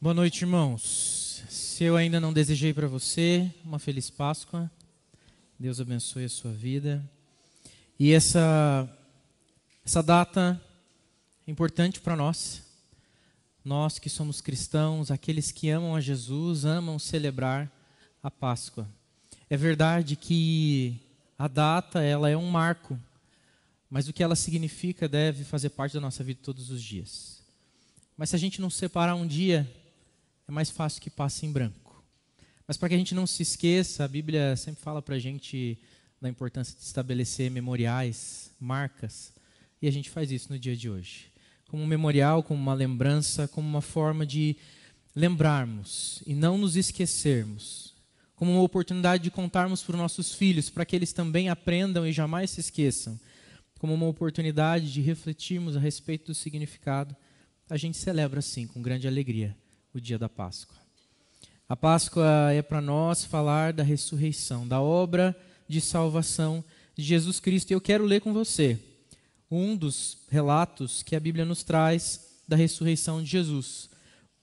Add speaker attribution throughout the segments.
Speaker 1: Boa noite, irmãos. Se eu ainda não desejei para você uma feliz Páscoa, Deus abençoe a sua vida. E essa data é importante para nós que somos cristãos, aqueles que amam a Jesus, amam celebrar a Páscoa. É verdade que a data ela é um marco, mas o que ela significa deve fazer parte da nossa vida todos os dias. Mas se a gente não separar um dia, é mais fácil que passe em branco. Mas para que a gente não se esqueça, a Bíblia sempre fala para a gente da importância de estabelecer memoriais, marcas, e a gente faz isso no dia de hoje. Como um memorial, como uma lembrança, como uma forma de lembrarmos e não nos esquecermos. Como uma oportunidade de contarmos para os nossos filhos, para que eles também aprendam e jamais se esqueçam. Como uma oportunidade de refletirmos a respeito do significado. A gente celebra, sim, com grande alegria, o dia da Páscoa. A Páscoa é para nós falar da ressurreição, da obra de salvação de Jesus Cristo. E eu quero ler com você um dos relatos que a Bíblia nos traz da ressurreição de Jesus.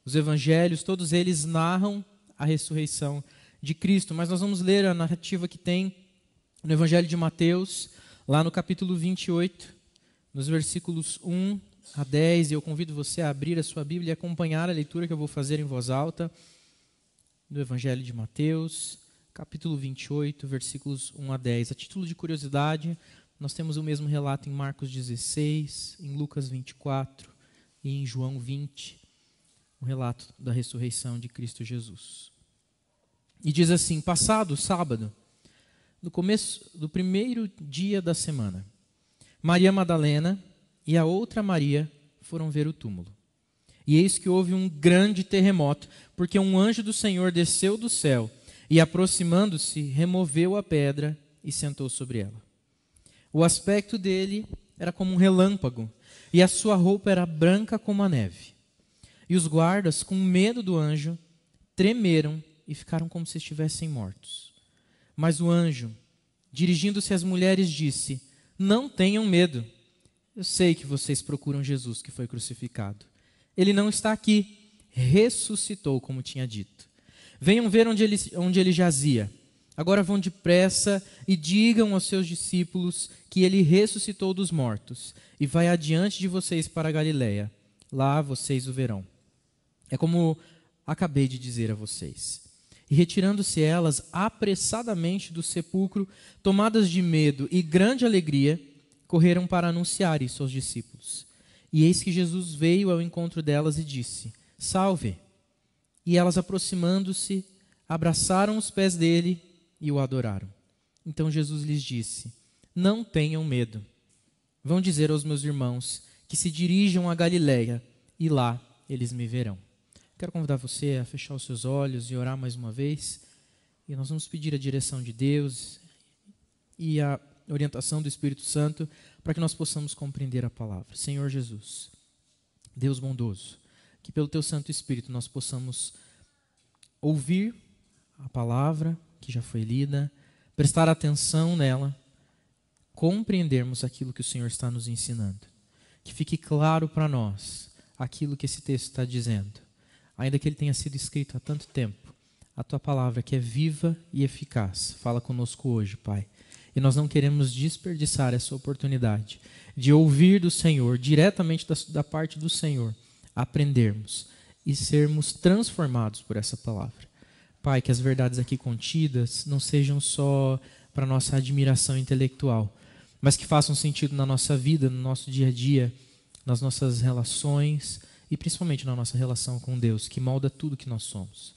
Speaker 1: Os evangelhos, todos eles narram a ressurreição de Cristo, mas nós vamos ler a narrativa que tem no Evangelho de Mateus, lá no capítulo 28, nos versículos 1 a 10, e eu convido você a abrir a sua Bíblia e acompanhar a leitura que eu vou fazer em voz alta, do Evangelho de Mateus, capítulo 28, versículos 1 a 10. A título de curiosidade, nós temos o mesmo relato em Marcos 16, em Lucas 24 e em João 20, o relato da ressurreição de Cristo Jesus. E diz assim: passado o sábado, no começo do primeiro dia da semana, Maria Madalena e a outra Maria foram ver o túmulo. E eis que houve um grande terremoto, porque um anjo do Senhor desceu do céu e, aproximando-se, removeu a pedra e sentou sobre ela. O aspecto dele era como um relâmpago, e a sua roupa era branca como a neve. E os guardas, com medo do anjo, tremeram e ficaram como se estivessem mortos. Mas o anjo, dirigindo-se às mulheres, disse: não tenham medo. Eu sei que vocês procuram Jesus que foi crucificado. Ele não está aqui, ressuscitou, como tinha dito. Venham ver onde ele jazia. Agora vão depressa e digam aos seus discípulos que ele ressuscitou dos mortos e vai adiante de vocês para a Galiléia. Lá vocês o verão. É como acabei de dizer a vocês. E retirando-se elas apressadamente do sepulcro, tomadas de medo e grande alegria, correram para anunciar isso aos discípulos. E eis que Jesus veio ao encontro delas e disse: salve! E elas, aproximando-se, abraçaram os pés dele e o adoraram. Então Jesus lhes disse: não tenham medo. Vão dizer aos meus irmãos que se dirijam a Galiléia e lá eles me verão. Quero convidar você a fechar os seus olhos e orar mais uma vez. E nós vamos pedir a direção de Deus e a orientação do Espírito Santo para que nós possamos compreender a palavra. Senhor Jesus, Deus bondoso, que pelo Teu Santo Espírito nós possamos ouvir a palavra que já foi lida, prestar atenção nela, compreendermos aquilo que o Senhor está nos ensinando. Que fique claro para nós aquilo que esse texto está dizendo. Ainda que ele tenha sido escrito há tanto tempo, a Tua palavra que é viva e eficaz, fala conosco hoje, Pai. E nós não queremos desperdiçar essa oportunidade de ouvir do Senhor, diretamente da parte do Senhor, aprendermos e sermos transformados por essa palavra. Pai, que as verdades aqui contidas não sejam só para nossa admiração intelectual, mas que façam sentido na nossa vida, no nosso dia a dia, nas nossas relações e principalmente na nossa relação com Deus, que molda tudo que nós somos.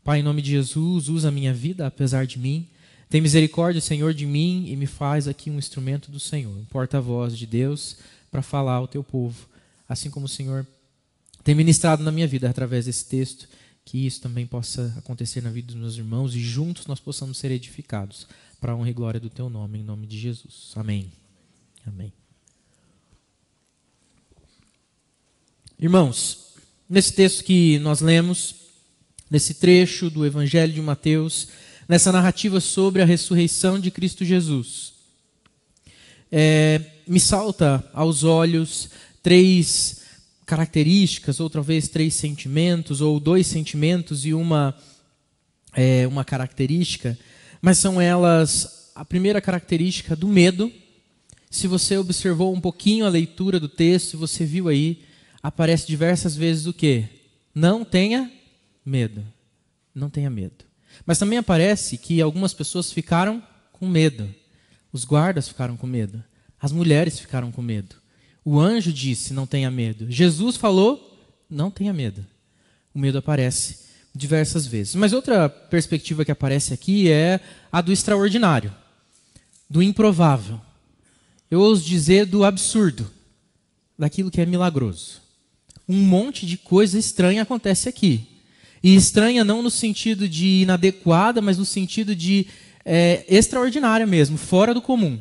Speaker 1: Pai, em nome de Jesus, usa a minha vida apesar de mim. Tem misericórdia, Senhor, de mim e me faz aqui um instrumento do Senhor, um porta-voz de Deus para falar ao Teu povo. Assim como o Senhor tem ministrado na minha vida através desse texto, que isso também possa acontecer na vida dos meus irmãos e juntos nós possamos ser edificados para a honra e glória do Teu nome, em nome de Jesus. Amém. Amém. Irmãos, nesse texto que nós lemos, nesse trecho do Evangelho de Mateus, nessa narrativa sobre a ressurreição de Cristo Jesus, me salta aos olhos três características, ou talvez 3 sentimentos, ou 2 sentimentos e uma característica, mas são elas a primeira característica do medo. Se você observou um pouquinho a leitura do texto, você viu aí, aparece diversas vezes o quê? Não tenha medo. Não tenha medo. Mas também aparece que algumas pessoas ficaram com medo. Os guardas ficaram com medo. As mulheres ficaram com medo. O anjo disse, não tenha medo. Jesus falou, não tenha medo. O medo aparece diversas vezes. Mas outra perspectiva que aparece aqui é a do extraordinário, do improvável. Eu ouso dizer do absurdo, daquilo que é milagroso. Um monte de coisa estranha acontece aqui. E estranha não no sentido de inadequada, mas no sentido de extraordinária mesmo, fora do comum.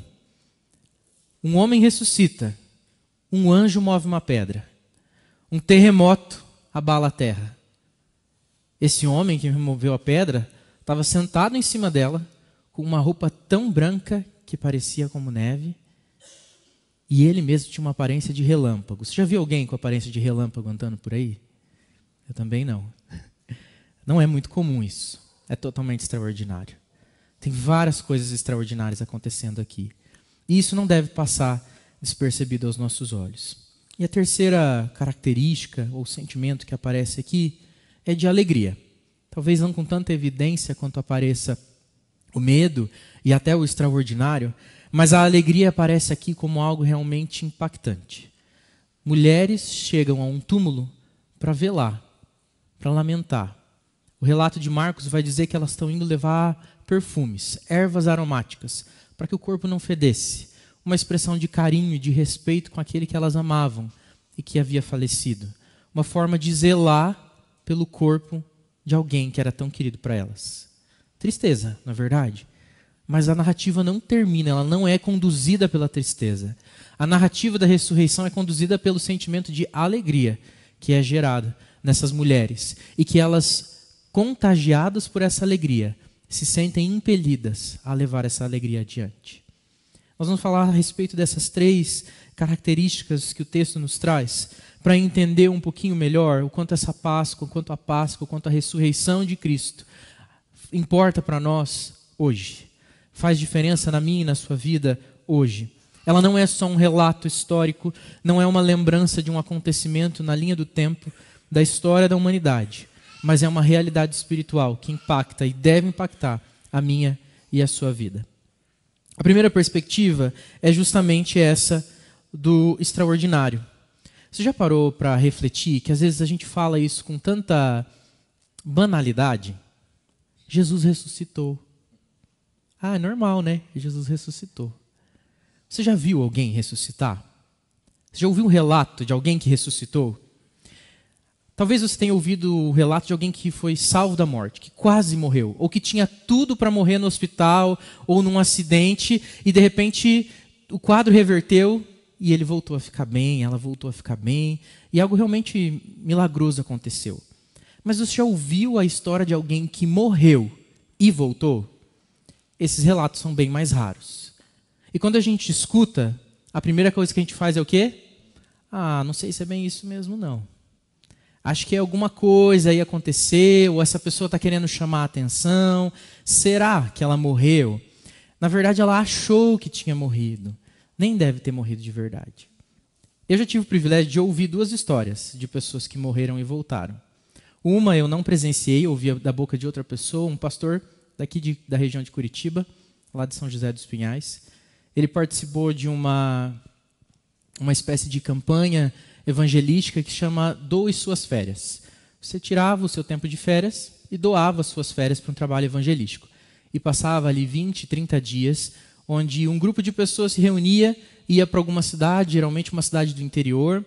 Speaker 1: Um homem ressuscita, um anjo move uma pedra, um terremoto abala a terra. Esse homem que removeu a pedra estava sentado em cima dela, com uma roupa tão branca que parecia como neve, e ele mesmo tinha uma aparência de relâmpago. Você já viu alguém com aparência de relâmpago andando por aí? Eu também não. Não é muito comum isso. É totalmente extraordinário. Tem várias coisas extraordinárias acontecendo aqui. E isso não deve passar despercebido aos nossos olhos. E a terceira característica ou sentimento que aparece aqui é de alegria. Talvez não com tanta evidência quanto apareça o medo e até o extraordinário, mas a alegria aparece aqui como algo realmente impactante. Mulheres chegam a um túmulo para velar, para lamentar. O relato de Marcos vai dizer que elas estão indo levar perfumes, ervas aromáticas, para que o corpo não fedesse. Uma expressão de carinho e de respeito com aquele que elas amavam e que havia falecido. Uma forma de zelar pelo corpo de alguém que era tão querido para elas. Tristeza, na verdade. Mas a narrativa não termina, ela não é conduzida pela tristeza. A narrativa da ressurreição é conduzida pelo sentimento de alegria que é gerado nessas mulheres. E que elas, contagiadas por essa alegria, se sentem impelidas a levar essa alegria adiante. Nós vamos falar a respeito dessas 3 características que o texto nos traz, para entender um pouquinho melhor o quanto essa Páscoa, o quanto a ressurreição de Cristo importa para nós hoje. Faz diferença na minha e na sua vida hoje. Ela não é só um relato histórico, não é uma lembrança de um acontecimento na linha do tempo da história da humanidade, mas é uma realidade espiritual que impacta e deve impactar a minha e a sua vida. A primeira perspectiva é justamente essa do extraordinário. Você já parou para refletir que às vezes a gente fala isso com tanta banalidade? Jesus ressuscitou. Ah, é normal, né? Jesus ressuscitou. Você já viu alguém ressuscitar? Você já ouviu um relato de alguém que ressuscitou? Talvez você tenha ouvido o relato de alguém que foi salvo da morte, que quase morreu, ou que tinha tudo para morrer no hospital ou num acidente e de repente o quadro reverteu e ele voltou a ficar bem, ela voltou a ficar bem e algo realmente milagroso aconteceu. Mas você já ouviu a história de alguém que morreu e voltou? Esses relatos são bem mais raros. E quando a gente escuta, a primeira coisa que a gente faz é o quê? Ah, não sei se é bem isso mesmo não. Acho que alguma coisa aí aconteceu, ou essa pessoa está querendo chamar a atenção. Será que ela morreu? Na verdade, ela achou que tinha morrido. Nem deve ter morrido de verdade. Eu já tive o privilégio de ouvir 2 histórias de pessoas que morreram e voltaram. Uma eu não presenciei, ouvi da boca de outra pessoa, um pastor daqui da região de Curitiba, lá de São José dos Pinhais. Ele participou de uma espécie de campanha evangelística que chama Doe Suas Férias. Você tirava o seu tempo de férias e doava as suas férias para um trabalho evangelístico. E passava ali 20, 30 dias, onde um grupo de pessoas se reunia, ia para alguma cidade, geralmente uma cidade do interior,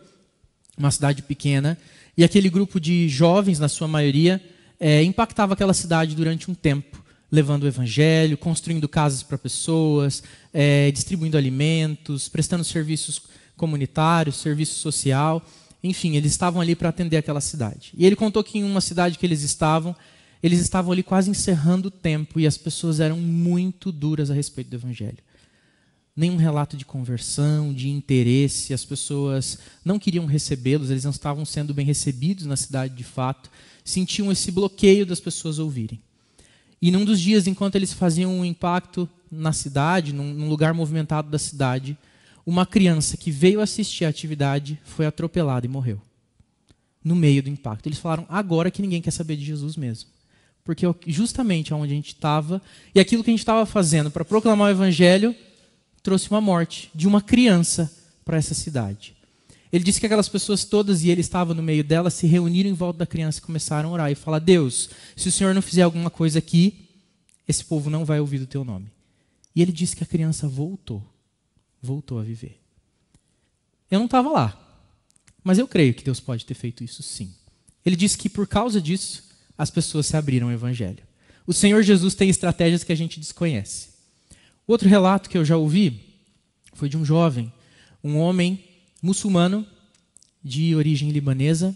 Speaker 1: uma cidade pequena, e aquele grupo de jovens, na sua maioria, impactava aquela cidade durante um tempo, levando o evangelho, construindo casas para pessoas, distribuindo alimentos, prestando serviços comunitário, serviço social, enfim, eles estavam ali para atender aquela cidade. E ele contou que em uma cidade que eles estavam ali quase encerrando o tempo e as pessoas eram muito duras a respeito do evangelho. nenhum relato de conversão, de interesse. As pessoas não queriam recebê-los, eles não estavam sendo bem recebidos na cidade de fato. Sentiam esse bloqueio das pessoas ouvirem. E num dos dias, enquanto eles faziam um impacto na cidade, num lugar movimentado da cidade, uma criança que veio assistir à atividade foi atropelada e morreu. No meio do impacto. Eles falaram, agora que ninguém quer saber de Jesus mesmo. Porque justamente onde a gente estava, e aquilo que a gente estava fazendo para proclamar o evangelho, trouxe uma morte de uma criança para essa cidade. Ele disse que aquelas pessoas todas, e ele estava no meio delas, se reuniram em volta da criança e começaram a orar e falar, Deus, se o Senhor não fizer alguma coisa aqui, esse povo não vai ouvir do teu nome. E ele disse que a criança voltou a viver. Eu não estava lá, mas eu creio que Deus pode ter feito isso sim. Ele disse que por causa disso, as pessoas se abriram ao evangelho. O Senhor Jesus tem estratégias que a gente desconhece. Outro relato que eu já ouvi foi de um jovem, um homem muçulmano de origem libanesa,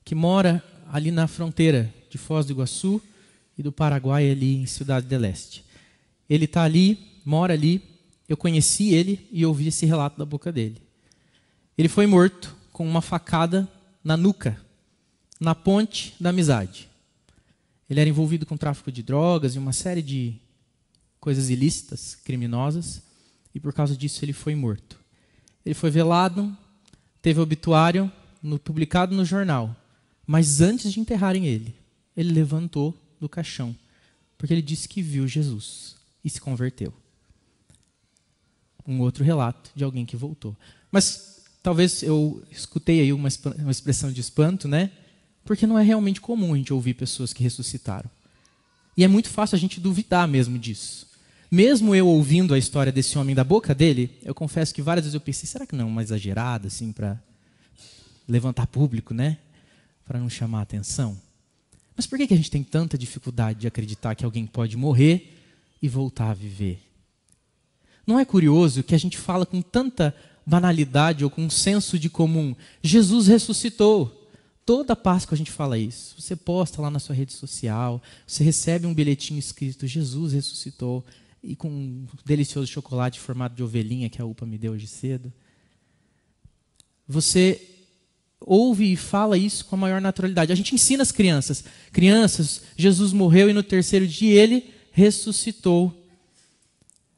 Speaker 1: que mora ali na fronteira de Foz do Iguaçu e do Paraguai, ali em Cidade del Este. Ele está ali, mora ali, eu conheci ele e ouvi esse relato da boca dele. Ele foi morto com uma facada na nuca, na ponte da amizade. Ele era envolvido com tráfico de drogas e uma série de coisas ilícitas, criminosas, e por causa disso ele foi morto. Ele foi velado, teve obituário publicado no jornal, mas antes de enterrarem ele levantou do caixão, porque ele disse que viu Jesus e se converteu. Um outro relato de alguém que voltou. Mas talvez eu escutei aí uma expressão de espanto, né? Porque não é realmente comum a gente ouvir pessoas que ressuscitaram. E é muito fácil a gente duvidar mesmo disso. Mesmo eu ouvindo a história desse homem da boca dele, eu confesso que várias vezes eu pensei, será que não é uma exagerada, assim, para levantar público, né? Para não chamar a atenção? Mas por que a gente tem tanta dificuldade de acreditar que alguém pode morrer e voltar a viver? Não é curioso que a gente fala com tanta banalidade ou com um senso de comum? Jesus ressuscitou. Toda Páscoa a gente fala isso. Você posta lá na sua rede social, você recebe um bilhetinho escrito, Jesus ressuscitou, e com um delicioso chocolate em formato de ovelhinha que a UPA me deu hoje cedo. Você ouve e fala isso com a maior naturalidade. A gente ensina as crianças. Crianças, Jesus morreu e no terceiro dia ele ressuscitou.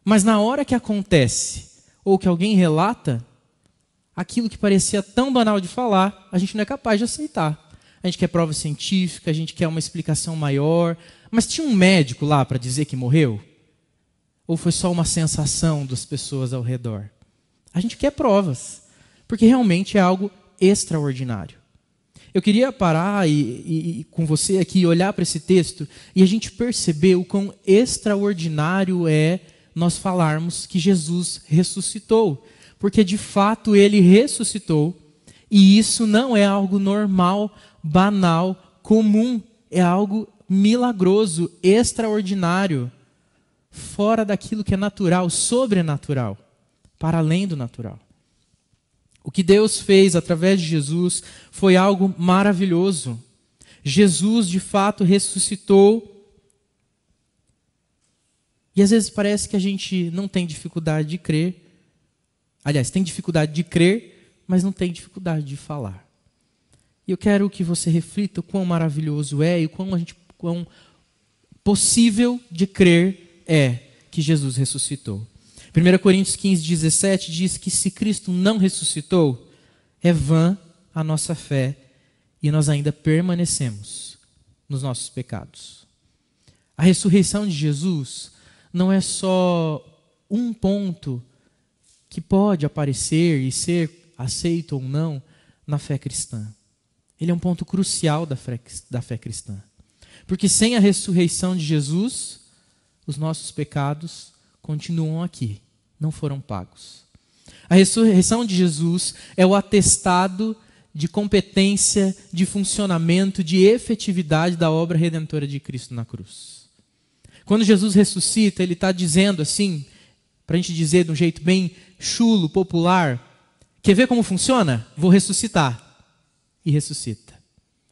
Speaker 1: Mas na hora que acontece, ou que alguém relata, aquilo que parecia tão banal de falar, a gente não é capaz de aceitar. A gente quer prova científica, a gente quer uma explicação maior. Mas tinha um médico lá para dizer que morreu? Ou foi só uma sensação das pessoas ao redor? A gente quer provas, porque realmente é algo extraordinário. Eu queria parar e com você aqui olhar para esse texto e a gente perceber o quão extraordinário é nós falarmos que Jesus ressuscitou. Porque de fato ele ressuscitou e isso não é algo normal, banal, comum. É algo milagroso, extraordinário, fora daquilo que é natural, sobrenatural, para além do natural. O que Deus fez através de Jesus foi algo maravilhoso. Jesus de fato ressuscitou. E às vezes parece que a gente não tem dificuldade de crer. Aliás, tem dificuldade de crer, mas não tem dificuldade de falar. E eu quero que você reflita o quão maravilhoso é e o quão possível de crer é que Jesus ressuscitou. 1 Coríntios 15, 17 diz que se Cristo não ressuscitou, é vã a nossa fé e nós ainda permanecemos nos nossos pecados. A ressurreição de Jesus não é só um ponto que pode aparecer e ser aceito ou não na fé cristã. Ele é um ponto crucial da fé cristã. Porque sem a ressurreição de Jesus, os nossos pecados continuam aqui, não foram pagos. A ressurreição de Jesus é o atestado de competência, de funcionamento, de efetividade da obra redentora de Cristo na cruz. Quando Jesus ressuscita, ele está dizendo assim, para a gente dizer de um jeito bem chulo, popular, quer ver como funciona? Vou ressuscitar. E ressuscita.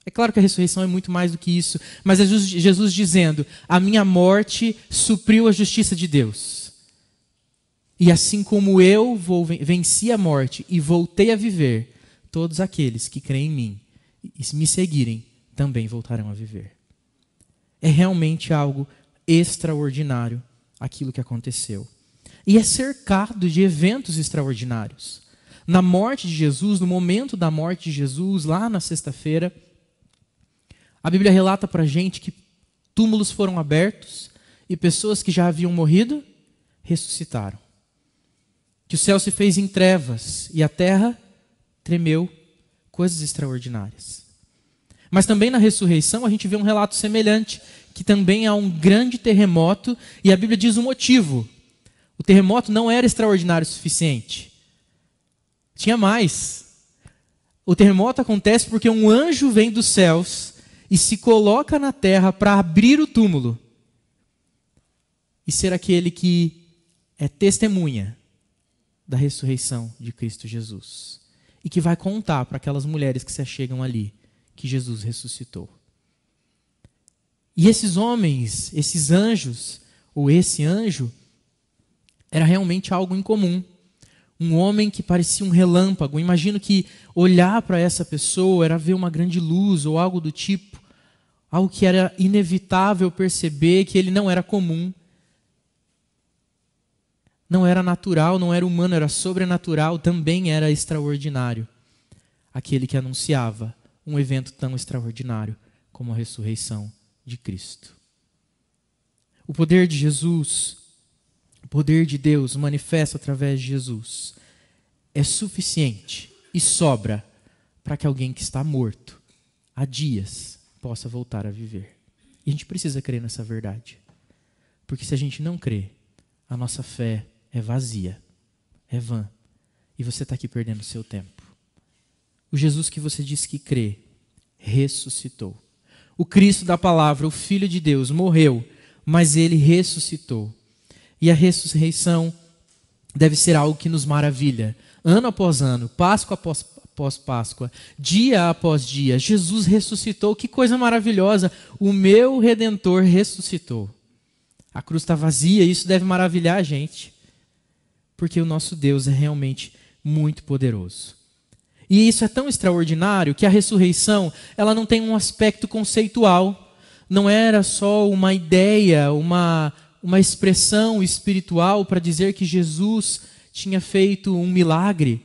Speaker 1: É claro que a ressurreição é muito mais do que isso, mas é Jesus dizendo, a minha morte supriu a justiça de Deus. E assim como eu venci a morte e voltei a viver, todos aqueles que creem em mim e me seguirem também voltarão a viver. É realmente algo extraordinário aquilo que aconteceu. E é cercado de eventos extraordinários. Na morte de Jesus, no momento da morte de Jesus, lá na sexta-feira, a Bíblia relata para a gente que túmulos foram abertos e pessoas que já haviam morrido ressuscitaram. Que o céu se fez em trevas e a terra tremeu, coisas extraordinárias. Mas também na ressurreição a gente vê um relato semelhante, que também há um grande terremoto e a Bíblia diz o motivo. O terremoto não era extraordinário o suficiente. Tinha mais. O terremoto acontece porque um anjo vem dos céus e se coloca na terra para abrir o túmulo e ser aquele que é testemunha da ressurreição de Cristo Jesus. E que vai contar para aquelas mulheres que se achegam ali que Jesus ressuscitou. E esses homens, esses anjos, ou esse anjo, era realmente algo incomum. Um homem que parecia um relâmpago. Imagino que olhar para essa pessoa era ver uma grande luz ou algo do tipo. Algo que era inevitável perceber que ele não era comum. Não era natural, não era humano, era sobrenatural, também era extraordinário. Aquele que anunciava um evento tão extraordinário como a ressurreição de Cristo. O poder de Jesus, o poder de Deus manifesto através de Jesus, é suficiente e sobra para que alguém que está morto há dias possa voltar a viver. E a gente precisa crer nessa verdade. Porque se a gente não crê, a nossa fé é vazia, é vã. E você está aqui perdendo seu tempo. O Jesus que você diz que crê, ressuscitou. O Cristo da palavra, o Filho de Deus, morreu, mas ele ressuscitou. E a ressurreição deve ser algo que nos maravilha. Ano após ano, Páscoa após Páscoa, dia após dia, Jesus ressuscitou. Que coisa maravilhosa! O meu Redentor ressuscitou. A cruz está vazia e isso deve maravilhar a gente. Porque o nosso Deus é realmente muito poderoso. E isso é tão extraordinário que a ressurreição, ela não tem um aspecto conceitual. Não era só uma ideia, uma expressão espiritual para dizer que Jesus tinha feito um milagre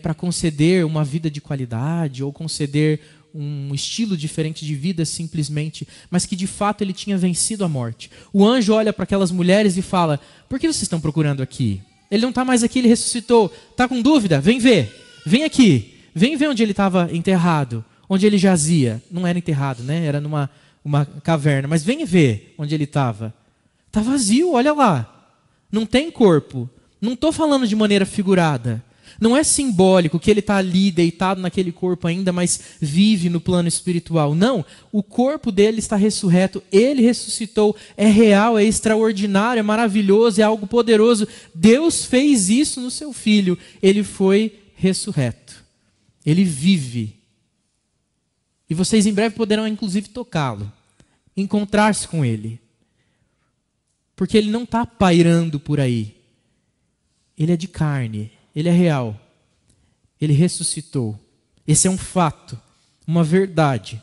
Speaker 1: para conceder uma vida de qualidade ou conceder um estilo diferente de vida simplesmente, mas que de fato ele tinha vencido a morte. O anjo olha para aquelas mulheres e fala: por que vocês estão procurando aqui? Ele não está mais aqui, ele ressuscitou. Está com dúvida? Vem ver. Vem aqui. Vem ver onde ele estava enterrado. Onde ele jazia. Não era enterrado, né? Era numa caverna. Mas vem ver onde ele estava. Está vazio, olha lá. Não tem corpo. Não estou falando de maneira figurada. Não é simbólico que ele está ali deitado naquele corpo ainda, mas vive no plano espiritual. Não, o corpo dele está ressurreto, ele ressuscitou, é real, é extraordinário, é maravilhoso, é algo poderoso. Deus fez isso no seu Filho, ele foi ressurreto, ele vive. E vocês em breve poderão inclusive tocá-lo, encontrar-se com ele. Porque ele não está pairando por aí, ele é de carne. Ele é real. Ele ressuscitou. Esse é um fato, uma verdade,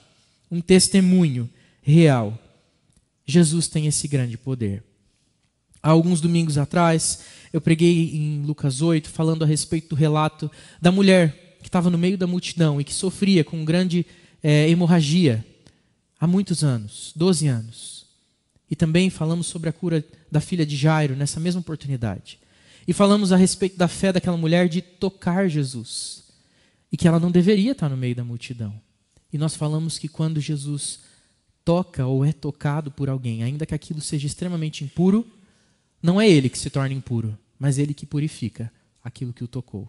Speaker 1: um testemunho real. Jesus tem esse grande poder. Há alguns domingos atrás, eu preguei em Lucas 8, falando a respeito do relato da mulher que estava no meio da multidão e que sofria com grande hemorragia há muitos anos, 12 anos. E também falamos sobre a cura da filha de Jairo nessa mesma oportunidade. E falamos a respeito da fé daquela mulher de tocar Jesus. E que ela não deveria estar no meio da multidão. E nós falamos que quando Jesus toca ou é tocado por alguém, ainda que aquilo seja extremamente impuro, não é ele que se torna impuro, mas ele que purifica aquilo que o tocou.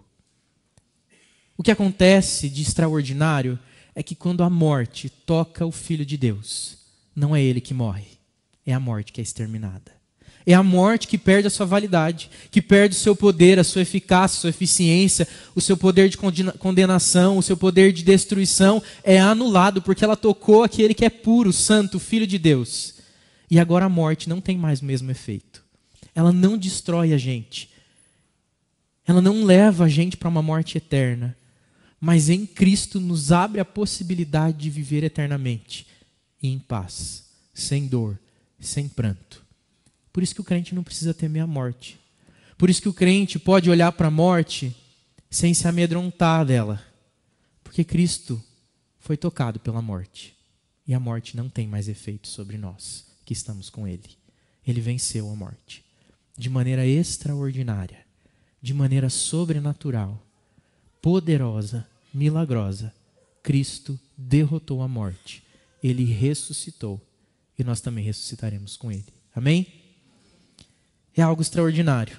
Speaker 1: O que acontece de extraordinário é que quando a morte toca o Filho de Deus, não é ele que morre, é a morte que é exterminada. É a morte que perde a sua validade, que perde o seu poder, a sua eficácia, a sua eficiência, o seu poder de condenação, o seu poder de destruição é anulado porque ela tocou aquele que é puro, santo, Filho de Deus. E agora a morte não tem mais o mesmo efeito. Ela não destrói a gente, ela não leva a gente para uma morte eterna, mas em Cristo nos abre a possibilidade de viver eternamente, e em paz, sem dor, sem pranto. Por isso que o crente não precisa temer a morte. Por isso que o crente pode olhar para a morte sem se amedrontar dela. Porque Cristo foi tocado pela morte. E a morte não tem mais efeito sobre nós que estamos com Ele. Ele venceu a morte. De maneira extraordinária, de maneira sobrenatural, poderosa, milagrosa, Cristo derrotou a morte. Ele ressuscitou. E nós também ressuscitaremos com Ele. Amém? É algo extraordinário.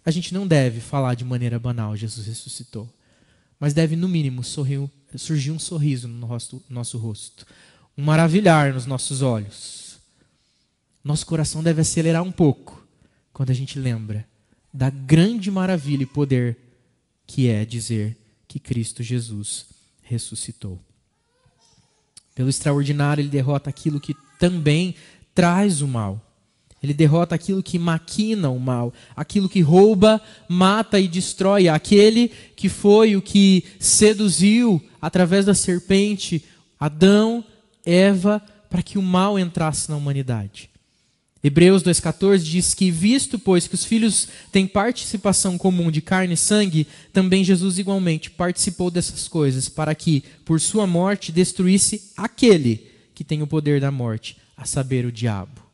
Speaker 1: A gente não deve falar de maneira banal, Jesus ressuscitou. Mas deve, no mínimo, surgir um sorriso no nosso rosto. Um maravilhar nos nossos olhos. Nosso coração deve acelerar um pouco quando a gente lembra da grande maravilha e poder que é dizer que Cristo Jesus ressuscitou. Pelo extraordinário, ele derrota aquilo que também traz o mal. Ele derrota aquilo que maquina o mal, aquilo que rouba, mata e destrói, aquele que foi o que seduziu através da serpente Adão, Eva, para que o mal entrasse na humanidade. Hebreus 2,14 diz que, visto, pois, que os filhos têm participação comum de carne e sangue, também Jesus igualmente participou dessas coisas, para que, por sua morte, destruísse aquele que tem o poder da morte, a saber, o diabo.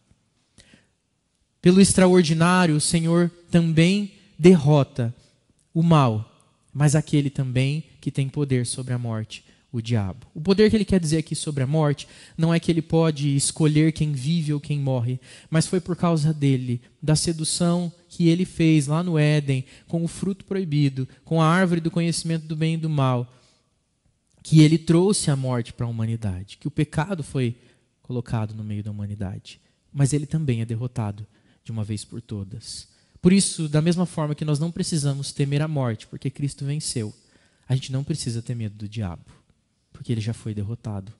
Speaker 1: Pelo extraordinário, o Senhor também derrota o mal, mas aquele também que tem poder sobre a morte, o diabo. O poder que ele quer dizer aqui sobre a morte não é que ele pode escolher quem vive ou quem morre, mas foi por causa dele, da sedução que ele fez lá no Éden, com o fruto proibido, com a árvore do conhecimento do bem e do mal, que ele trouxe a morte para a humanidade, que o pecado foi colocado no meio da humanidade, mas ele também é derrotado de uma vez por todas. Por isso, da mesma forma que nós não precisamos temer a morte, porque Cristo venceu, a gente não precisa ter medo do diabo, porque ele já foi derrotado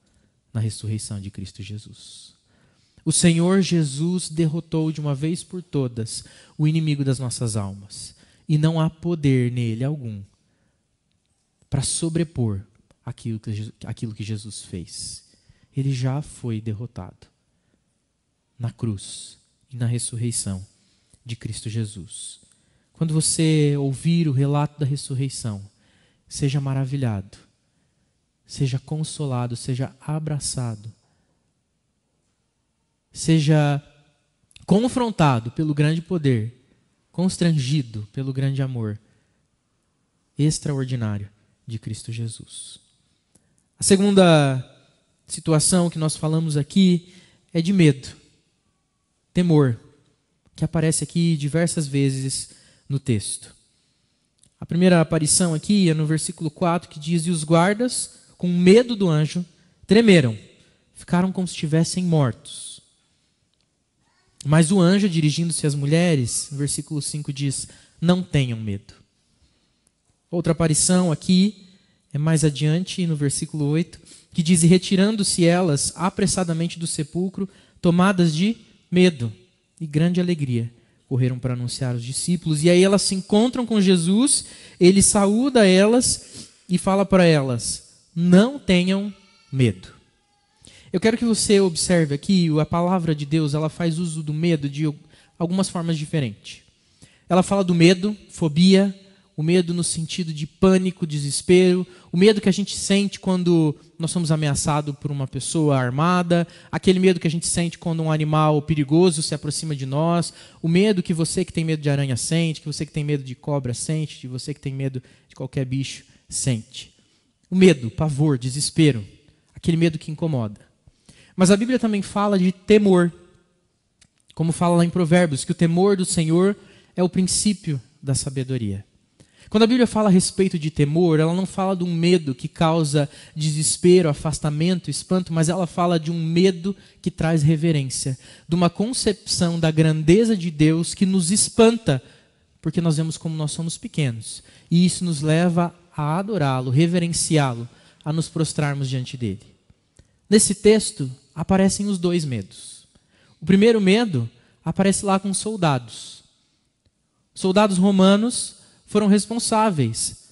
Speaker 1: na ressurreição de Cristo Jesus. O Senhor Jesus derrotou de uma vez por todas o inimigo das nossas almas, e não há poder nele algum para sobrepor aquilo que Jesus fez. Ele já foi derrotado na cruz e na ressurreição de Cristo Jesus. Quando você ouvir o relato da ressurreição, seja maravilhado, seja consolado, seja abraçado, seja confrontado pelo grande poder, constrangido pelo grande amor extraordinário de Cristo Jesus. A segunda situação que nós falamos aqui é de medo. Temor, que aparece aqui diversas vezes no texto. A primeira aparição aqui é no versículo 4, que diz: e os guardas, com medo do anjo, tremeram, ficaram como se estivessem mortos. Mas o anjo, dirigindo-se às mulheres, no versículo 5 diz: não tenham medo. Outra aparição aqui é mais adiante, no versículo 8, que diz: e retirando-se elas apressadamente do sepulcro, tomadas de medo e grande alegria, correram para anunciar aos discípulos. E aí elas se encontram com Jesus, ele saúda elas e fala para elas: não tenham medo. Eu quero que você observe aqui, a palavra de Deus, ela faz uso do medo de algumas formas diferentes. Ela fala do medo, fobia, o medo no sentido de pânico, desespero, o medo que a gente sente quando nós somos ameaçados por uma pessoa armada, aquele medo que a gente sente quando um animal perigoso se aproxima de nós, o medo que você que tem medo de aranha sente, que você que tem medo de cobra sente, que você que tem medo de qualquer bicho sente. O medo, pavor, desespero, aquele medo que incomoda. Mas a Bíblia também fala de temor, como fala lá em Provérbios, que o temor do Senhor é o princípio da sabedoria. Quando a Bíblia fala a respeito de temor, ela não fala de um medo que causa desespero, afastamento, espanto, mas ela fala de um medo que traz reverência, de uma concepção da grandeza de Deus que nos espanta, porque nós vemos como nós somos pequenos. E isso nos leva a adorá-lo, reverenciá-lo, a nos prostrarmos diante dele. Nesse texto aparecem os dois medos. O primeiro medo aparece lá com soldados. Soldados romanos foram responsáveis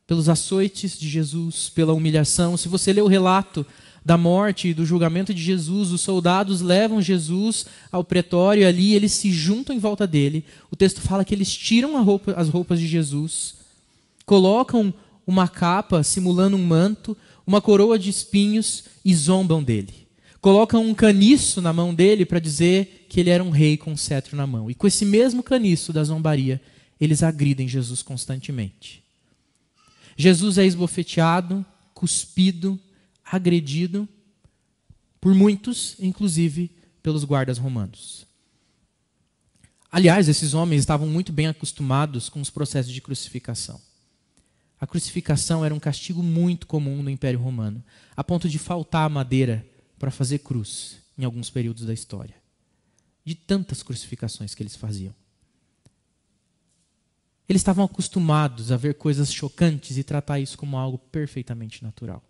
Speaker 1: pelos açoites de Jesus, pela humilhação. Se você ler o relato da morte e do julgamento de Jesus, os soldados levam Jesus ao pretório e ali eles se juntam em volta dele. O texto fala que eles tiram as roupas de Jesus, colocam uma capa simulando um manto, uma coroa de espinhos e zombam dele. Colocam um caniço na mão dele para dizer que ele era um rei com um cetro na mão. E com esse mesmo caniço da zombaria, eles agridem Jesus constantemente. Jesus é esbofeteado, cuspido, agredido por muitos, inclusive pelos guardas romanos. Aliás, esses homens estavam muito bem acostumados com os processos de crucificação. A crucificação era um castigo muito comum no Império Romano, a ponto de faltar madeira para fazer cruz em alguns períodos da história. De tantas crucificações que eles faziam. Eles estavam acostumados a ver coisas chocantes e tratar isso como algo perfeitamente natural.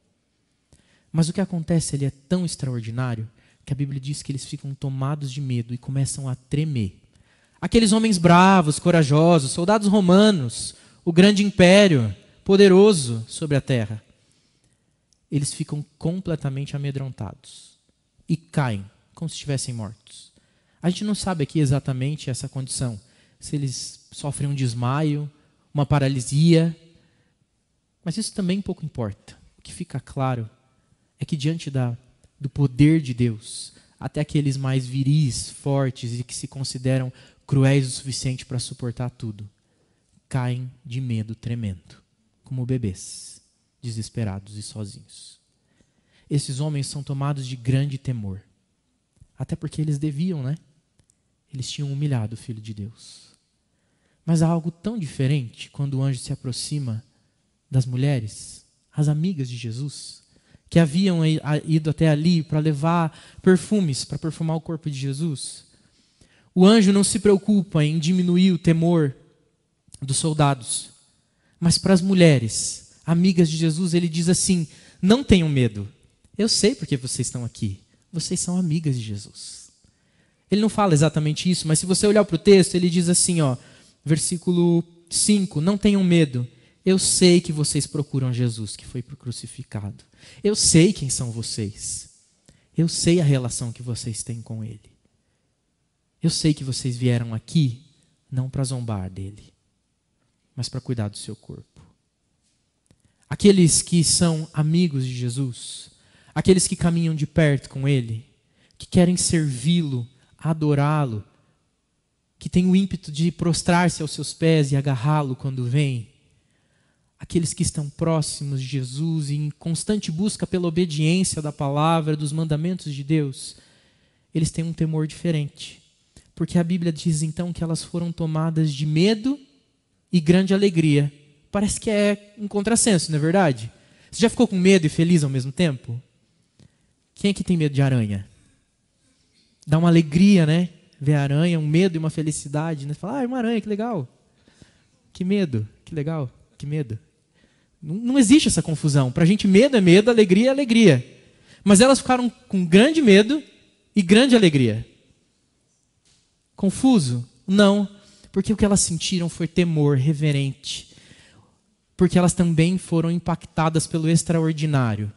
Speaker 1: Mas o que acontece ali é tão extraordinário que a Bíblia diz que eles ficam tomados de medo e começam a tremer. Aqueles homens bravos, corajosos, soldados romanos, o grande império, poderoso sobre a terra, eles ficam completamente amedrontados e caem como se estivessem mortos. A gente não sabe aqui exatamente essa condição, se eles sofrem um desmaio, uma paralisia, mas isso também pouco importa. O que fica claro é que diante do poder de Deus, até aqueles mais viris, fortes e que se consideram cruéis o suficiente para suportar tudo, caem de medo tremendo, como bebês, desesperados e sozinhos. Esses homens são tomados de grande temor, até porque eles deviam, né? Eles tinham humilhado o Filho de Deus. Mas há algo tão diferente quando o anjo se aproxima das mulheres, as amigas de Jesus, que haviam ido até ali para levar perfumes, para perfumar o corpo de Jesus. O anjo não se preocupa em diminuir o temor dos soldados, mas para as mulheres, amigas de Jesus, ele diz assim: não tenham medo, eu sei porque vocês estão aqui, vocês são amigas de Jesus. Ele não fala exatamente isso, mas se você olhar para o texto, ele diz assim, versículo 5, não tenham medo, eu sei que vocês procuram Jesus, que foi crucificado. Eu sei quem são vocês. Eu sei a relação que vocês têm com Ele. Eu sei que vocês vieram aqui não para zombar dele, mas para cuidar do seu corpo. Aqueles que são amigos de Jesus, aqueles que caminham de perto com Ele, que querem servi-lo, adorá-lo, que têm o ímpeto de prostrar-se aos seus pés e agarrá-lo quando vem, aqueles que estão próximos de Jesus e em constante busca pela obediência da palavra, dos mandamentos de Deus, eles têm um temor diferente. Porque a Bíblia diz então que elas foram tomadas de medo e grande alegria. Parece que é um contrassenso, não é verdade? Você já ficou com medo e feliz ao mesmo tempo? Quem é que tem medo de aranha? Dá uma alegria, né? Ver a aranha, um medo e uma felicidade. Né? Você fala, é uma aranha, que legal. Que medo, que legal, que medo. Não existe essa confusão. Para a gente, medo é medo, alegria é alegria. Mas elas ficaram com grande medo e grande alegria. Confuso? Não. Porque o que elas sentiram foi temor reverente. Porque elas também foram impactadas pelo extraordinário.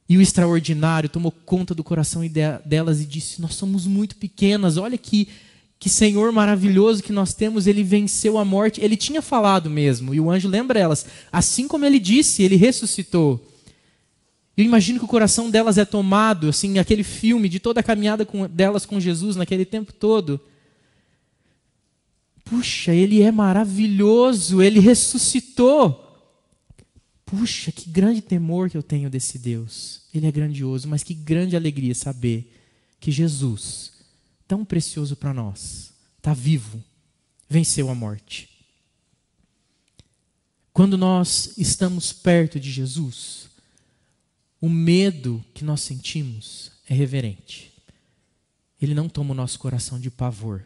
Speaker 1: E o extraordinário tomou conta do coração delas e disse, nós somos muito pequenas, olha que Senhor maravilhoso que nós temos, Ele venceu a morte. Ele tinha falado mesmo, e o anjo lembra elas, assim como Ele disse, Ele ressuscitou. Eu imagino que o coração delas é tomado, assim, aquele filme de toda a caminhada delas com Jesus naquele tempo todo. Puxa, Ele é maravilhoso, Ele ressuscitou. Puxa, que grande temor que eu tenho desse Deus. Ele é grandioso, mas que grande alegria saber que Jesus, tão precioso para nós, está vivo, venceu a morte. Quando nós estamos perto de Jesus, o medo que nós sentimos é reverente. Ele não toma o nosso coração de pavor,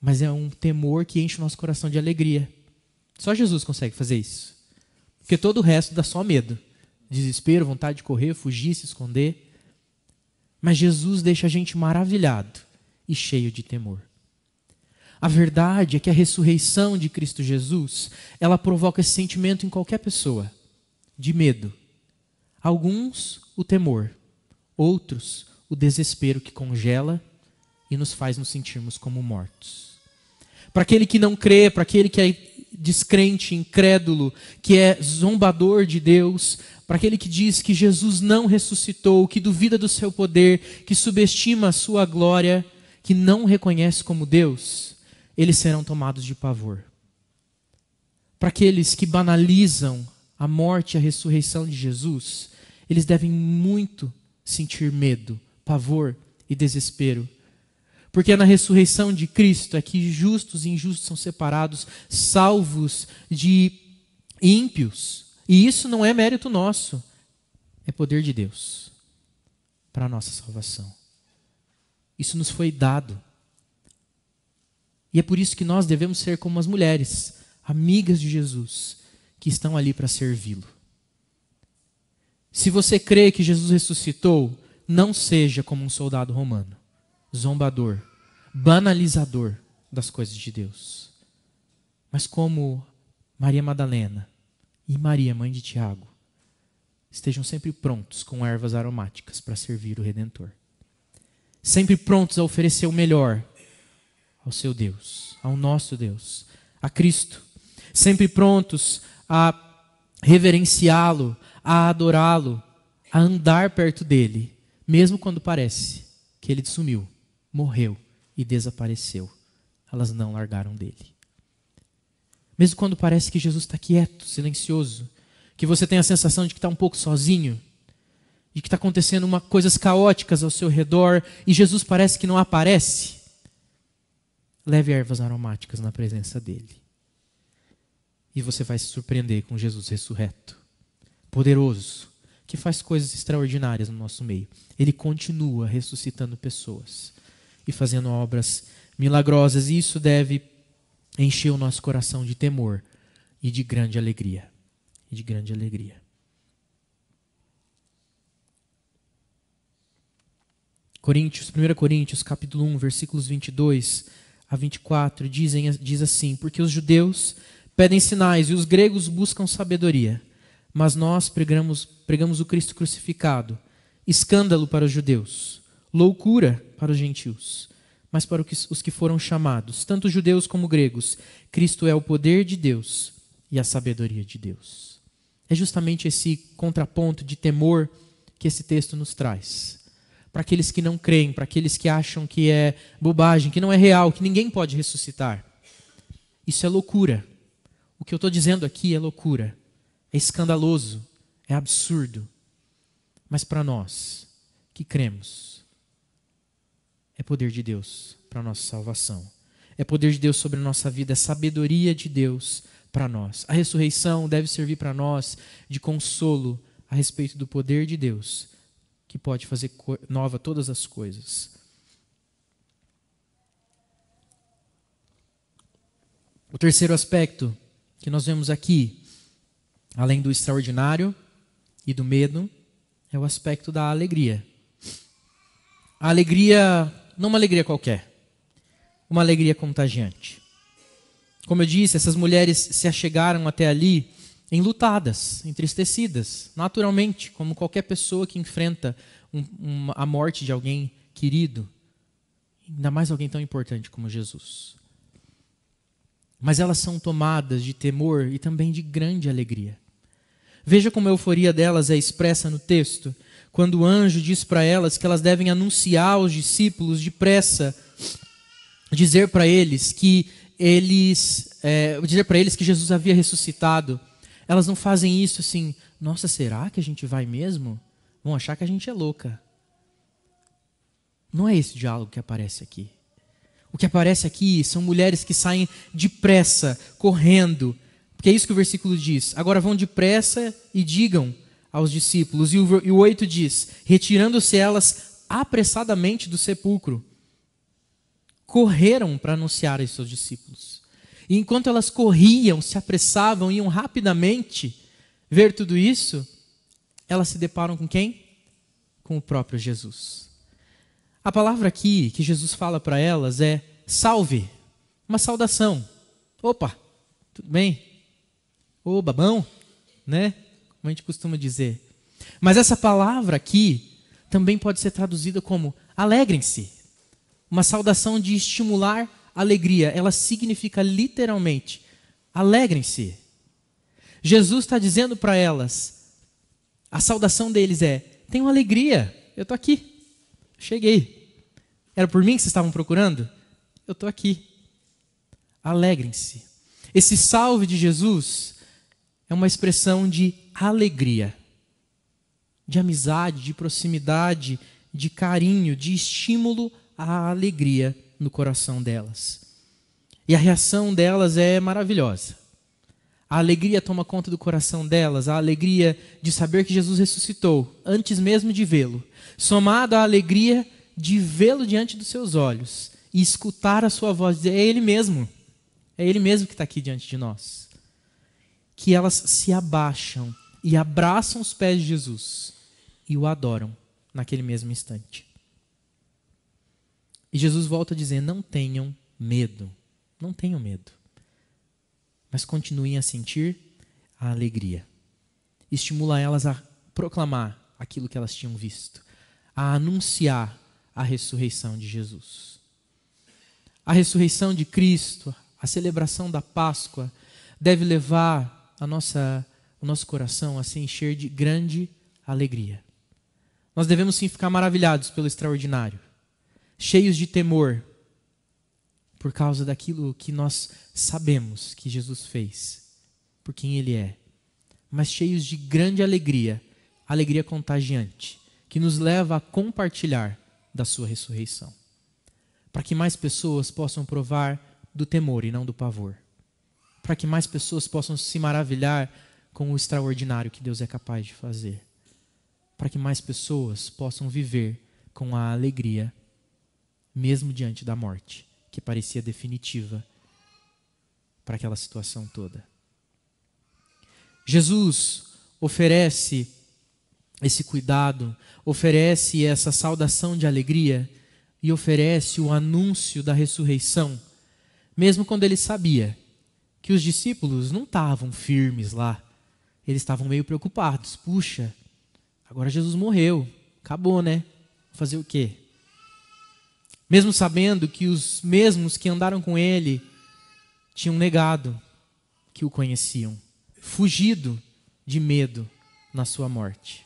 Speaker 1: mas é um temor que enche o nosso coração de alegria. Só Jesus consegue fazer isso. Porque todo o resto dá só medo. Desespero, vontade de correr, fugir, se esconder. Mas Jesus deixa a gente maravilhado e cheio de temor. A verdade é que a ressurreição de Cristo Jesus, ela provoca esse sentimento em qualquer pessoa, de medo. Alguns, o temor. Outros, o desespero que congela e nos faz nos sentirmos como mortos. Para aquele que não crê, para aquele que é descrente, incrédulo, que é zombador de Deus, para aquele que diz que Jesus não ressuscitou, que duvida do seu poder, que subestima a sua glória, que não o reconhece como Deus, eles serão tomados de pavor. Para aqueles que banalizam a morte e a ressurreição de Jesus, eles devem muito sentir medo, pavor e desespero. Porque na ressurreição de Cristo é que justos e injustos são separados, salvos de ímpios. E isso não é mérito nosso, é poder de Deus para a nossa salvação. Isso nos foi dado. E é por isso que nós devemos ser como as mulheres, amigas de Jesus, que estão ali para servi-lo. Se você crê que Jesus ressuscitou, não seja como um soldado romano, zombador, banalizador das coisas de Deus. Mas como Maria Madalena e Maria, mãe de Tiago, estejam sempre prontos com ervas aromáticas para servir o Redentor. Sempre prontos a oferecer o melhor ao seu Deus, ao nosso Deus, a Cristo. Sempre prontos a reverenciá-lo, a adorá-lo, a andar perto dele, mesmo quando parece que ele sumiu, morreu e desapareceu. Elas não largaram dele. Mesmo quando parece que Jesus está quieto, silencioso, que você tem a sensação de que está um pouco sozinho, de que está acontecendo coisas caóticas ao seu redor e Jesus parece que não aparece, leve ervas aromáticas na presença dele. E você vai se surpreender com Jesus ressurreto, poderoso, que faz coisas extraordinárias no nosso meio. Ele continua ressuscitando pessoas e fazendo obras milagrosas, e isso deve encher o nosso coração de temor e de grande alegria. E de grande alegria. Coríntios, 1 Coríntios, capítulo 1, versículos 22 a 24, diz assim: porque os judeus pedem sinais e os gregos buscam sabedoria, mas nós pregamos o Cristo crucificado, escândalo para os judeus, loucura para os gentios, mas para os que foram chamados, tanto judeus como gregos, Cristo é o poder de Deus e a sabedoria de Deus. É justamente esse contraponto de temor que esse texto nos traz. Para aqueles que não creem, para aqueles que acham que é bobagem, que não é real, que ninguém pode ressuscitar. Isso é loucura. O que eu estou dizendo aqui é loucura. É escandaloso, é absurdo. Mas para nós que cremos, é poder de Deus para a nossa salvação. É poder de Deus sobre a nossa vida, é sabedoria de Deus para nós. A ressurreição deve servir para nós de consolo a respeito do poder de Deus, que pode fazer nova todas as coisas. O terceiro aspecto que nós vemos aqui, além do extraordinário e do medo, é o aspecto da alegria. A alegria, não uma alegria qualquer, uma alegria contagiante. Como eu disse, essas mulheres se achegaram até ali enlutadas, entristecidas, naturalmente, como qualquer pessoa que enfrenta a morte de alguém querido, ainda mais alguém tão importante como Jesus. Mas elas são tomadas de temor e também de grande alegria. Veja como a euforia delas é expressa no texto, quando o anjo diz para elas que elas devem anunciar aos discípulos depressa, dizer para eles que Jesus havia ressuscitado. Elas não fazem isso assim: nossa, será que a gente vai mesmo? Vão achar que a gente é louca. Não é esse diálogo que aparece aqui. O que aparece aqui são mulheres que saem depressa, correndo. Porque é isso que o versículo diz. Agora vão depressa e digam aos discípulos. E o 8 diz: retirando-se elas apressadamente do sepulcro, correram para anunciar aos seus discípulos. E enquanto elas corriam, se apressavam, iam rapidamente ver tudo isso, elas se deparam com quem? Com o próprio Jesus. A palavra aqui que Jesus fala para elas é salve. Uma saudação. Opa, tudo bem? Ô, babão, né? Como a gente costuma dizer. Mas essa palavra aqui também pode ser traduzida como alegrem-se. Uma saudação de estimular alegria. Ela significa literalmente alegrem-se. Jesus está dizendo para elas, a saudação deles é: tenham alegria, eu estou aqui, cheguei. Era por mim que vocês estavam procurando? Eu estou aqui. Alegrem-se. Esse salve de Jesus é uma expressão de alegria, de amizade, de proximidade, de carinho, de estímulo à alegria no coração delas. E a reação delas é maravilhosa. A alegria toma conta do coração delas, a alegria de saber que Jesus ressuscitou, antes mesmo de vê-lo, somado à alegria de vê-lo diante dos seus olhos e escutar a sua voz, dizer: é Ele mesmo que está aqui diante de nós. Que elas se abaixam e abraçam os pés de Jesus e o adoram naquele mesmo instante. E Jesus volta a dizer: não tenham medo, não tenham medo. Mas continuem a sentir a alegria. Estimula elas a proclamar aquilo que elas tinham visto, a anunciar a ressurreição de Jesus. A ressurreição de Cristo, a celebração da Páscoa, deve levar o nosso coração a se encher de grande alegria. Nós devemos sim ficar maravilhados pelo extraordinário, cheios de temor, por causa daquilo que nós sabemos que Jesus fez, por quem Ele é, mas cheios de grande alegria, alegria contagiante, que nos leva a compartilhar da sua ressurreição, para que mais pessoas possam provar do temor e não do pavor, para que mais pessoas possam se maravilhar com o extraordinário que Deus é capaz de fazer, para que mais pessoas possam viver com a alegria, mesmo diante da morte, que parecia definitiva para aquela situação toda. Jesus oferece esse cuidado, oferece essa saudação de alegria e oferece o anúncio da ressurreição, mesmo quando ele sabia que os discípulos não estavam firmes lá. Eles estavam meio preocupados. Puxa, agora Jesus morreu, acabou, né? Fazer o quê? Mesmo sabendo que os mesmos que andaram com ele tinham negado que o conheciam, fugido de medo na sua morte.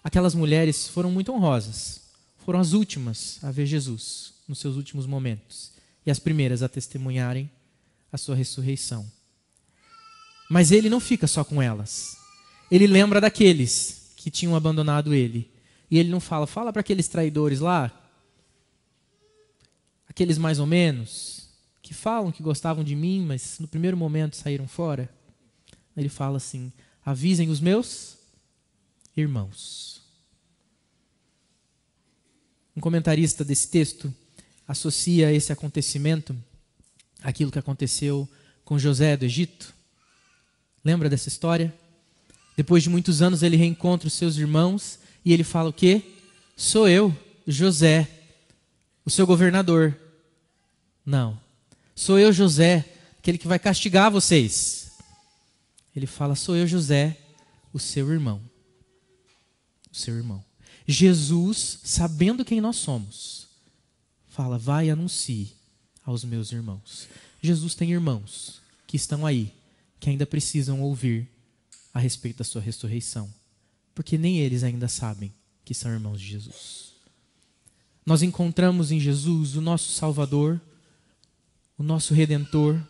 Speaker 1: Aquelas mulheres foram muito honrosas, foram as últimas a ver Jesus nos seus últimos momentos e as primeiras a testemunharem a sua ressurreição. Mas ele não fica só com elas. Ele lembra daqueles que tinham abandonado ele. E ele não fala para aqueles traidores lá, aqueles mais ou menos, que falam que gostavam de mim, mas no primeiro momento saíram fora. Ele fala assim: avisem os meus irmãos. Um comentarista desse texto associa esse acontecimento àquilo que aconteceu com José do Egito. Lembra dessa história? Depois de muitos anos ele reencontra os seus irmãos e ele fala o quê? Sou eu, José, o seu governador. Não, sou eu, José, aquele que vai castigar vocês. Ele fala: sou eu, José, o seu irmão. O seu irmão. Jesus, sabendo quem nós somos, fala: vai e anuncie aos meus irmãos. Jesus tem irmãos que estão aí, que ainda precisam ouvir a respeito da sua ressurreição, porque nem eles ainda sabem que são irmãos de Jesus. Nós encontramos em Jesus o nosso Salvador, o nosso Redentor,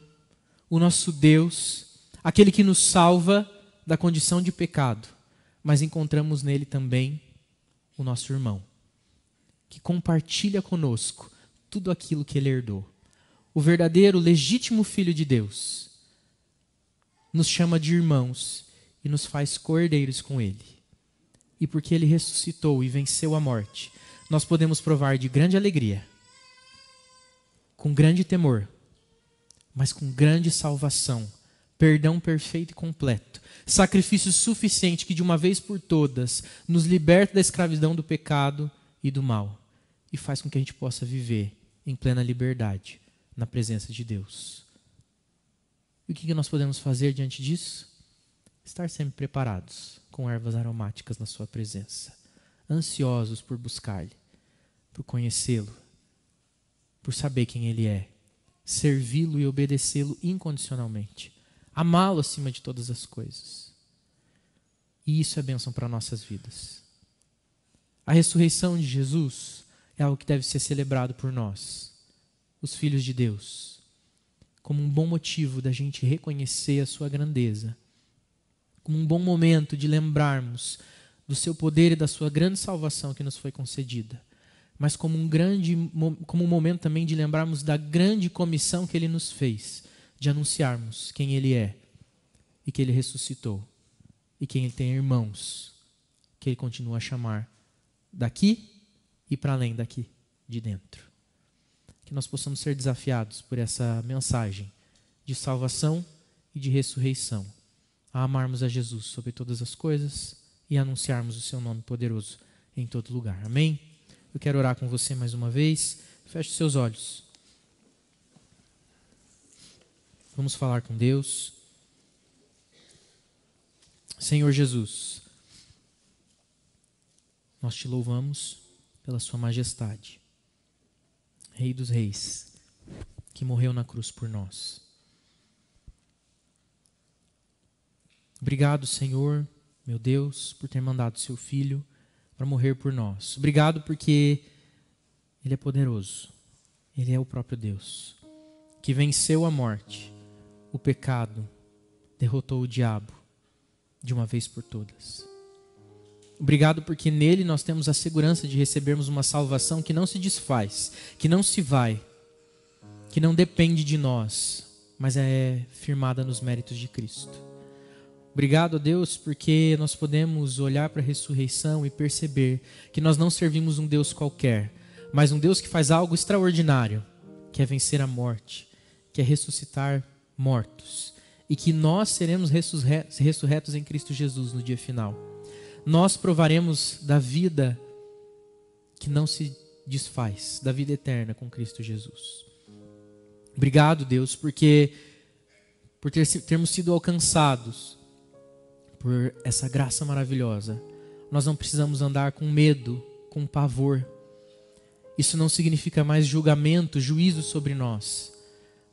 Speaker 1: o nosso Deus, aquele que nos salva da condição de pecado, mas encontramos nele também o nosso irmão, que compartilha conosco tudo aquilo que ele herdou. O verdadeiro, legítimo Filho de Deus nos chama de irmãos e nos faz co-herdeiros com ele. E porque ele ressuscitou e venceu a morte, nós podemos provar de grande alegria, com grande temor, mas com grande salvação, perdão perfeito e completo, sacrifício suficiente que de uma vez por todas nos liberta da escravidão do pecado e do mal e faz com que a gente possa viver em plena liberdade na presença de Deus. E o que nós podemos fazer diante disso? Estar sempre preparados, com ervas aromáticas na sua presença, ansiosos por buscar-lhe, por conhecê-lo, por saber quem ele é, servi-lo e obedecê-lo incondicionalmente, amá-lo acima de todas as coisas. E isso é bênção para nossas vidas. A ressurreição de Jesus é algo que deve ser celebrado por nós, os filhos de Deus, como um bom motivo da gente reconhecer a sua grandeza, como um bom momento de lembrarmos do seu poder e da sua grande salvação que nos foi concedida, mas como um momento também de lembrarmos da grande comissão que ele nos fez, de anunciarmos quem ele é e que ele ressuscitou e quem ele tem irmãos, que ele continua a chamar daqui e para além daqui, de dentro. Que nós possamos ser desafiados por essa mensagem de salvação e de ressurreição, a amarmos a Jesus sobre todas as coisas e anunciarmos o seu nome poderoso em todo lugar. Amém? Eu quero orar com você mais uma vez. Feche seus olhos. Vamos falar com Deus. Senhor Jesus, nós te louvamos pela sua majestade, Rei dos Reis, que morreu na cruz por nós. Obrigado, Senhor, meu Deus, por ter mandado seu Filho para morrer por nós. Obrigado porque Ele é poderoso. Ele é o próprio Deus, que venceu a morte, o pecado, derrotou o diabo de uma vez por todas. Obrigado porque nele nós temos a segurança de recebermos uma salvação que não se desfaz, que não se vai, que não depende de nós, mas é firmada nos méritos de Cristo. Obrigado a Deus porque nós podemos olhar para a ressurreição e perceber que nós não servimos um Deus qualquer, mas um Deus que faz algo extraordinário, que é vencer a morte, que é ressuscitar mortos, e que nós seremos ressurretos em Cristo Jesus no dia final. Nós provaremos da vida que não se desfaz, da vida eterna com Cristo Jesus. Obrigado, Deus, porque por termos sido alcançados por essa graça maravilhosa, nós não precisamos andar com medo, com pavor. Isso não significa mais julgamento, juízo sobre nós,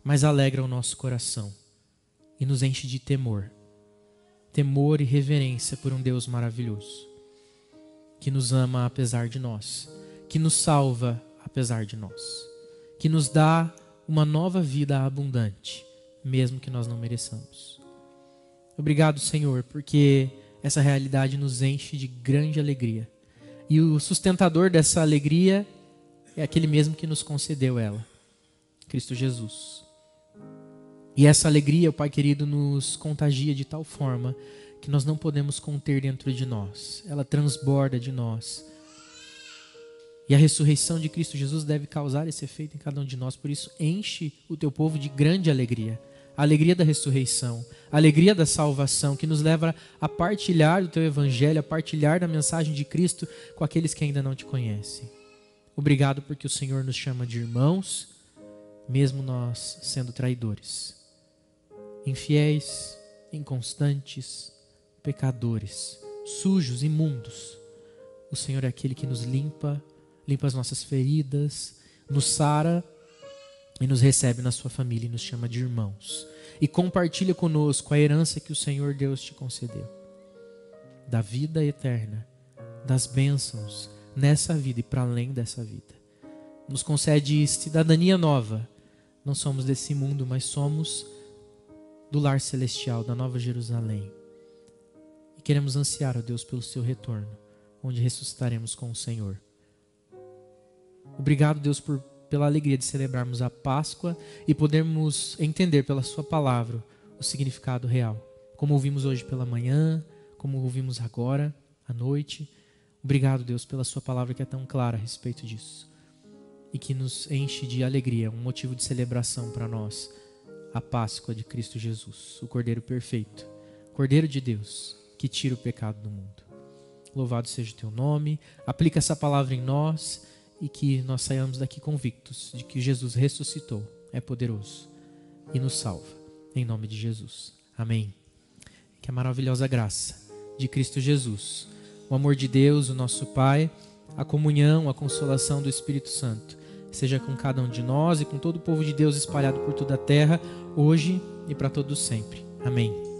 Speaker 1: mas alegra o nosso coração e nos enche de temor. Temor e reverência por um Deus maravilhoso, que nos ama apesar de nós, que nos salva apesar de nós, que nos dá uma nova vida abundante, mesmo que nós não mereçamos. Obrigado, Senhor, porque essa realidade nos enche de grande alegria. E o sustentador dessa alegria é aquele mesmo que nos concedeu ela, Cristo Jesus. E essa alegria, Pai querido, nos contagia de tal forma que nós não podemos conter dentro de nós. Ela transborda de nós. E a ressurreição de Cristo Jesus deve causar esse efeito em cada um de nós. Por isso, enche o teu povo de grande alegria. A alegria da ressurreição, a alegria da salvação, que nos leva a partilhar do teu evangelho, a partilhar da mensagem de Cristo com aqueles que ainda não te conhecem. Obrigado porque o Senhor nos chama de irmãos, mesmo nós sendo traidores, infiéis, inconstantes, pecadores, sujos, imundos. O Senhor é aquele que nos limpa as nossas feridas, nos sara e nos recebe na sua família e nos chama de irmãos. E compartilha conosco a herança que o Senhor Deus te concedeu, da vida eterna, das bênçãos nessa vida e para além dessa vida. Nos concede cidadania nova. Não somos desse mundo, mas somos do lar celestial, da Nova Jerusalém. E queremos ansiar, ó Deus, pelo seu retorno, onde ressuscitaremos com o Senhor. Obrigado, Deus, pela alegria de celebrarmos a Páscoa e podermos entender pela sua palavra o significado real. Como ouvimos hoje pela manhã, como ouvimos agora à noite. Obrigado, Deus, pela sua palavra que é tão clara a respeito disso. E que nos enche de alegria, um motivo de celebração para nós. A Páscoa de Cristo Jesus, o Cordeiro perfeito, Cordeiro de Deus, que tira o pecado do mundo. Louvado seja o teu nome, aplica essa palavra em nós e que nós saiamos daqui convictos de que Jesus ressuscitou. é poderoso e nos salva. Em nome de Jesus. Amém. Que a maravilhosa graça de Cristo Jesus, o amor de Deus, o nosso Pai, a comunhão, a consolação do Espírito Santo, seja com cada um de nós e com todo o povo de Deus espalhado por toda a terra, hoje e para todos sempre. Amém.